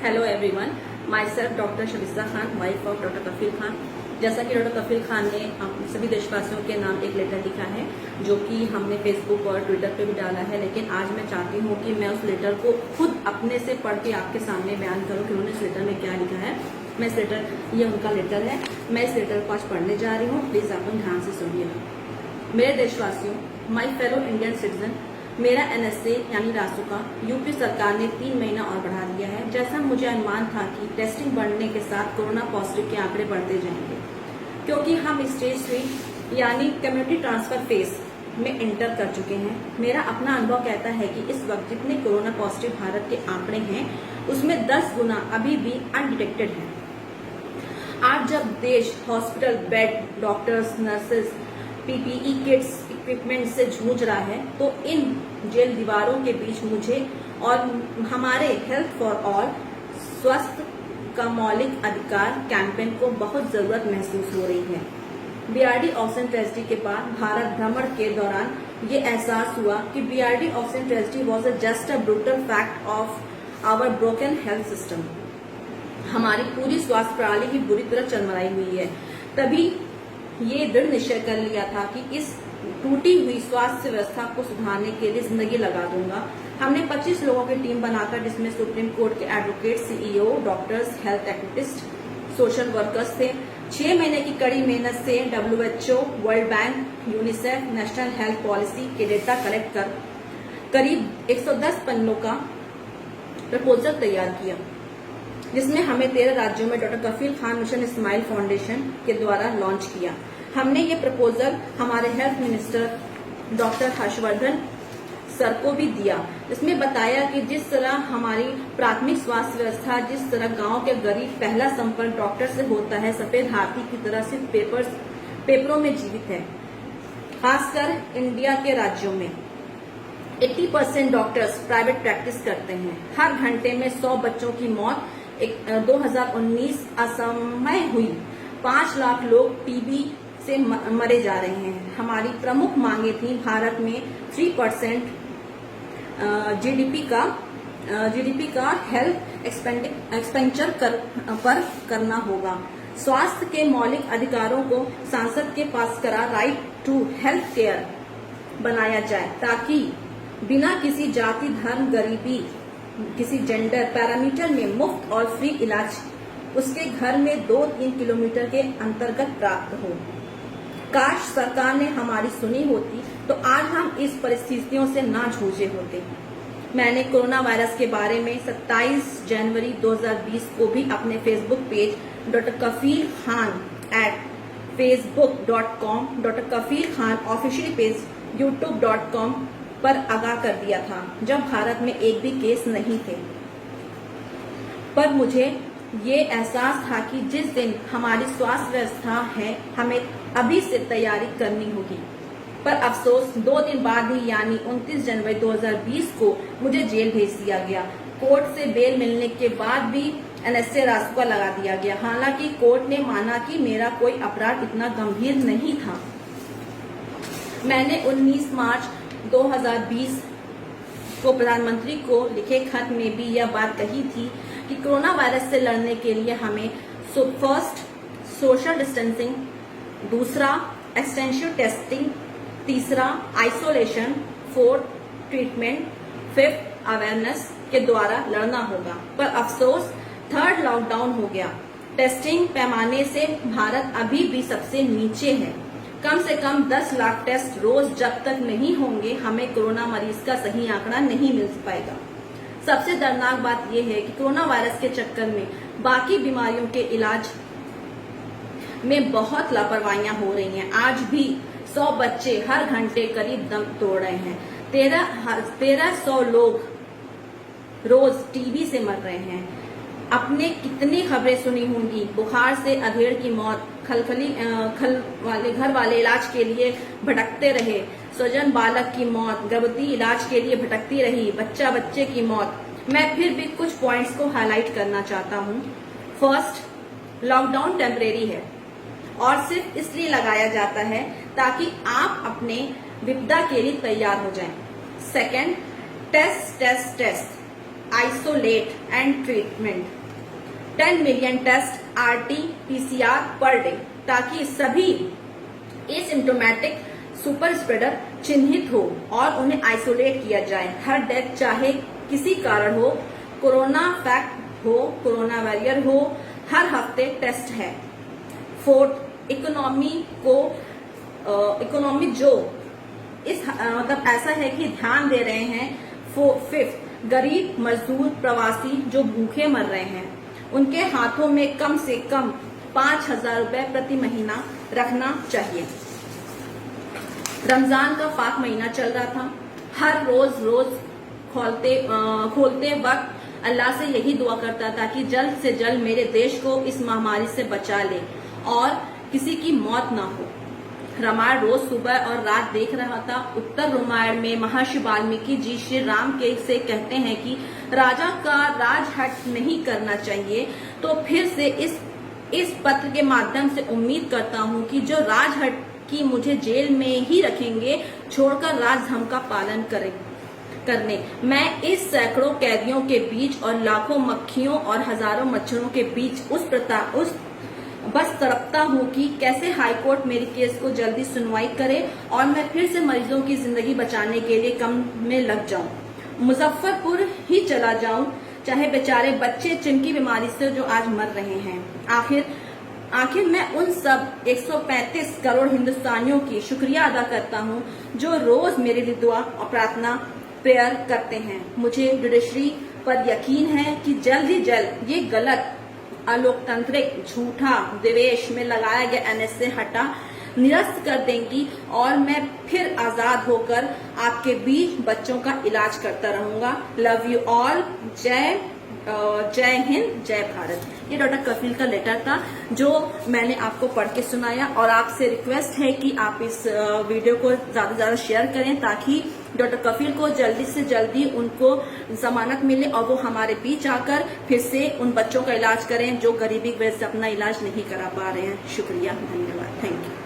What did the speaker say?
Hello everyone, myself doctor Shabista Khan, wife of doctor Kafeel Khan. जैसा कि doctor Kafeel Khan ने सभी देशवासियों के नाम एक लेटर लिखा है जो कि हमने फेसबुक और ट्विटर पे भी डाला है, लेकिन आज मैं चाहती हूँ कि मैं उस लेटर को खुद अपने से पढ़ के आपके सामने बयान करूँ कि उन्होंने इस लेटर में क्या लिखा है। मैं इस लेटर, ये उनका लेटर है, मैं इस लेटर को आज पढ़ने जा रही हूँ। प्लीज आप लोग ध्यान से सुनिएगा। मेरे देशवासियों, माई फेलो इंडियन सिटीजन, मेरा एनएसए यानी रासुका यूपी सरकार ने 3 महीना और बढ़ा दिया है। जैसा मुझे अनुमान था कि टेस्टिंग बढ़ने के साथ कोरोना पॉजिटिव के आंकड़े बढ़ते जाएंगे, क्योंकि हम स्टेज 3 यानी कम्युनिटी ट्रांसफर फेज में एंटर कर चुके हैं। मेरा अपना अनुभव कहता है कि इस वक्त जितने कोरोना पॉजिटिव भारत के आंकड़े हैं उसमें 10 गुना अभी भी अनडिटेक्टेड है। आज जब देश hospital bed, doctors, nurses, PPE kits, equipment से जूझ रहा है, तो इन जेल दीवारों के बीच मुझे और हमारे हेल्थ फॉर ऑल, स्वास्थ्य का मौलिक अधिकार कैंपेन को बहुत जरूरत महसूस हो रही है। बीआरडी ऑक्सीजन ट्रेजेडी के बाद भारत भ्रमण के दौरान ये एहसास हुआ कि BRD oxygen tragedy was just a brutal fact of our broken health system. हमारी पूरी स्वास्थ्य प्रणाली ही बुरी तरह चरमराई हुई है। तभी ये दृढ़ निश्चय कर लिया था कि इस टूटी हुई स्वास्थ्य व्यवस्था को सुधारने के लिए जिंदगी लगा दूंगा। हमने 25 लोगों की टीम बनाकर, जिसमें सुप्रीम कोर्ट के advocate, CEO, doctors, health activist, social workers थे। 6 महीने की कड़ी मेहनत से WHO, world bank, UNICEF, national health policy के डेटा कलेक्ट कर करीब 110 पन्नों का प्रपोजल तैयार किया, जिसमें हमें 13 राज्यों में doctor Kafeel Khan mission smile foundation के द्वारा लॉन्च किया। हमने ये प्रपोजल हमारे health minister doctor Harshvardhan sir को भी दिया, जिसमें बताया कि जिस तरह हमारी प्राथमिक स्वास्थ्य व्यवस्था, जिस तरह गांव के गरीब पहला संपर्क डॉक्टर से होता है, सफेद हाथी की तरह सिर्फ पेपरों में जीवित है। खासकर इंडिया के राज्यों में 80% डॉक्टर्स प्राइवेट प्रैक्टिस करते हैं। हर घंटे में 100 बच्चों की मौत। 2019 असमय हुई 5 लाख लोग टीबी से मरे जा रहे हैं। हमारी प्रमुख मांगे थी, भारत में 3% जीडीपी का हेल्थ एक्सपेंडिचर पर करना होगा। स्वास्थ्य के मौलिक अधिकारों को संसद के पास करा राइट टू हेल्थ केयर बनाया जाए, ताकि बिना किसी जाति, धर्म, गरीबी, किसी जेंडर पैरामीटर में मुफ्त और फ्री इलाज उसके घर में 2-3 किलोमीटर के अंतर्गत प्राप्त हो। काश सरकार ने हमारी सुनी होती तो आज हम इस परिस्थितियों से ना जूझे होते। मैंने कोरोना वायरस के बारे में 27 जनवरी 2020 को भी अपने Facebook page doctor Kafeel Khan @facebook.com, doctor Kafeel Khan official page youtube.com पर आगाह कर दिया था, जब भारत में एक भी केस नहीं थे। पर मुझे ये एहसास था कि जिस दिन हमारी स्वास्थ्य व्यवस्था है, हमें अभी से तैयारी करनी होगी। पर अफसोस 2 दिन बाद ही यानी 29 जनवरी 2020 को मुझे जेल भेज दिया गया। कोर्ट से बेल मिलने के बाद भी एनएसए रासुका लगा दिया गया। हालांकि कोर्ट ने माना कि मेरा कोई अपराध इतना गंभीर नहीं था। मैंने 19 मार्च 2020 को प्रधानमंत्री को लिखे खत में भी यह बात कही थी कि कोरोना वायरस से लड़ने के लिए हमें फर्स्ट सोशल डिस्टेंसिंग, दूसरा एक्सटेंसिव टेस्टिंग, तीसरा isolation, 4th treatment, 5th awareness के द्वारा लड़ना होगा। पर अफसोस 3rd लॉकडाउन हो गया। टेस्टिंग पैमाने से भारत अभी भी सबसे नीचे है। कम से कम 10 लाख टेस्ट रोज जब तक नहीं होंगे, हमें कोरोना मरीज का सही आंकड़ा नहीं मिल पाएगा। सबसे दर्दनाक बात यह है कि कोरोना वायरस के चक्कर में बाकी बीमारियों के इलाज में बहुत लापरवाहियां हो रही हैं। आज भी 100 बच्चे हर घंटे करीब दम तोड़ रहे हैं। 1300 लोग रोज टीबी से मर रहे हैं। आपने कितनी खबरें सुनी होंगी, बुखार से अधेड़ की मौत, घर वाले इलाज के लिए भटकते रहे, स्वजन बालक की मौत, गर्भवती इलाज के लिए भटकती रही, बच्चे की मौत। मैं फिर भी कुछ पॉइंट्स को हाईलाइट करना चाहता हूँ। फर्स्ट, लॉकडाउन टेम्परेरी है और सिर्फ इसलिए लगाया जाता है ताकि आप अपने विपदा के लिए तैयार हो जाएं। Second, test test test isolate and treatment. 10 million test RT-PCR per day, ताकि सभी एसिम्टोमेटिक सुपर स्प्रेडर चिन्हित हो और उन्हें आइसोलेट किया जाए। हर डेथ चाहे किसी कारण हो, कोरोना फैक्ट हो, कोरोना वॉरियर हो, हर हफ्ते टेस्ट है। फोर्थ, इकोनॉमी जो इस मतलब ऐसा है कि ध्यान दे रहे हैं। फिफ्थ, गरीब मजदूर प्रवासी जो भूखे मर रहे हैं, उनके हाथों में कम से कम 5,000 रुपए प्रति महीना रखना चाहिए। रमजान का पाक महीना चल रहा था। हर रोज खोलते वक्त अल्लाह से यही दुआ करता था कि जल्द से जल्द मेरे देश को इस महामारी से बचा ले और किसी की मौत ना हो। रामायण रोज सुबह और रात देख रहा था। उत्तर रामायण में महर्षि वाल्मीकि जी श्री राम के से कहते हैं कि राजा का राजहट नहीं करना चाहिए। तो फिर से इस पत्र के माध्यम से उम्मीद करता हूं कि जो राजहट की मुझे जेल में ही रखेंगे, छोड़कर राजधर्म का पालन करने मैं इस सैकड़ों कैदियों के बीच और लाखों मक्खियों और हजारों मच्छरों के बीच बस तड़पता हूँ कि कैसे हाईकोर्ट मेरी केस को जल्दी सुनवाई करे और मैं फिर से मरीजों की जिंदगी बचाने के लिए काम में लग जाऊं। मुजफ्फरपुर ही चला जाऊं, चाहे बेचारे बच्चे चिमकी बीमारी से जो आज मर रहे हैं। आखिर मैं उन सब 135 करोड़ हिंदुस्तानियों की शुक्रिया अदा करता हूं जो रोज मेरे लिए दुआ और प्रार्थना प्रेयर करते हैं। मुझे जुडिशरी पर यकीन है कि जल्द ही जल्द ये गलत अलोकतांत्रिक झूठा द्वेष में लगाया गया एनएसए हटा निरस्त कर देंगी और मैं फिर आजाद होकर आपके बीच बच्चों का इलाज करता रहूंगा। Love you all. जय हिंद, जय भारत। ये डॉक्टर कफील का लेटर था जो मैंने आपको पढ़ के सुनाया और आपसे रिक्वेस्ट है कि आप इस वीडियो को ज्यादा से ज्यादा शेयर करें ताकि डॉक्टर कफील को जल्दी से जल्दी उनको जमानत मिले और वो हमारे बीच आकर फिर से उन बच्चों का इलाज करें जो गरीबी की वजह से अपना इलाज नहीं करा पा रहे हैं। शुक्रिया, धन्यवाद, थैंक यू।